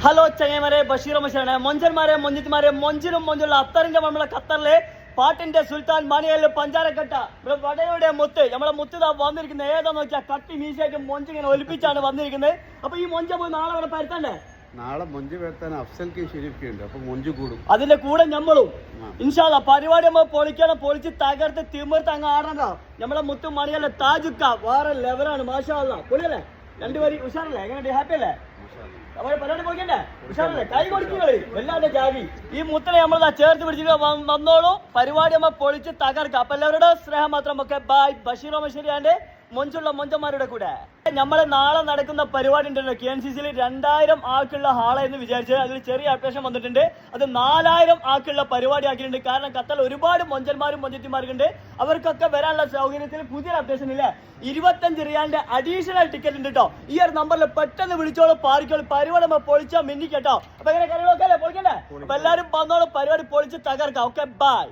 Hello ചങ്ങന്മാരെ, Basheer മഷാണ്. മൊഞ്ചന്മാരെ, മൊഞ്ചിത്തിമാരെ, മൊഞ്ചിനും മൊഞ്ചുള്ള അത്തറിന്റെ നമ്മളെ ഖത്തറിലെ പാട്ടിന്റെ സുൽത്താൻ മണിയല് പഞ്ചാരക്കട്ട വടയുടെ മുത്ത്. നമ്മളെ മുത്ത് വന്നിരിക്കുന്നത് ഏതാ നോക്കിയാൽ കട്ടി മീശയായിട്ട് മൊഞ്ചിങ്ങനെ ഒലിപ്പിച്ചാണ് വന്നിരിക്കുന്നത്. അപ്പൊ ഈ മൊഞ്ച പോയി നാളെ അവിടെ പരത്തണ്ടേ? നാളെ മൊഞ്ച് വരുത്താൻ അഫ്സൽ കെ ഷെരീഫുണ്ട്. അപ്പൊ മൊഞ്ച് കൂടും. അതിന്റെ കൂടെ നമ്മളും ഇൻഷാല്ല പരിപാടി നമ്മൾ പൊളിക്കണം. പൊളിച്ച് തകർത്ത് തിമിർത്ത് അങ്ങ് ആടണ്ടോ. നമ്മളെ മുത്തും മണിയല്ലേ താജുക്ക വേറെ ലെവലാണ്. മാഷാ അല്ലാ, പൊളിയല്ലേ? രണ്ടുപേര് ഉഷാറല്ലേ? എങ്ങനെ ഹാപ്പി അല്ലേ? പരിപാടി പൊളിക്കണ്ടേ? ഉഷാറല്ലേ? കൈ കൊടുക്കുകള് എല്ലാവരുടെ ജാതി. ഈ മുത്തിനെ നമ്മൾ ചേർത്ത് പിടിച്ചിട്ട് വന്നോളൂ. പരിപാടി നമ്മൾ പൊളിച്ച് തകർക്കാം. അപ്പൊ എല്ലാവരുടെ സ്നേഹം മാത്രം ഒക്കെ ബായ്. ബഷീർ മഷീരിയാന്റെ മൊഞ്ചുള്ള മൊഞ്ചന്മാരുടെ കൂടെ നമ്മളെ നാളെ നടക്കുന്ന പരിപാടി ഉണ്ടല്ലോ KNCC 2000 ആൾക്കുള്ള ഹാളെന്ന് വിചാരിച്ചത്. അതിൽ ചെറിയ അപ്ഡേഷൻ വന്നിട്ടുണ്ട്. അത് 4000 ആൾക്കുള്ള പരിപാടി ആക്കിയിട്ടുണ്ട്. കാരണം ഖത്തറിൽ ഒരുപാട് മൊഞ്ചന്മാരും മൊഞ്ചത്തിമാർക്കുണ്ട്. അവർക്കൊക്കെ വരാനുള്ള സൗകര്യത്തിൽ പുതിയൊരു അപ്ഡേഷൻ ഇല്ല. 25 റിയാലിന്റെ അഡീഷണൽ ടിക്കറ്റ് ഉണ്ട് കേട്ടോ. ഈ ഒരു നമ്പറിൽ പെട്ടെന്ന് വിളിച്ചോളൂ, പാറിക്കോളൂ. പരിപാടി നമ്മൾ പൊളിച്ചാൽ മിന്നി കേട്ടോ. അപ്പൊ എങ്ങനെ കാര്യങ്ങളൊക്കെ അല്ലേ പൊളിക്കണ്ടേ? അപ്പൊ എല്ലാവരും വന്നോളൂ, പരിപാടി പൊളിച്ച് തകർക്കാം. Okay bye.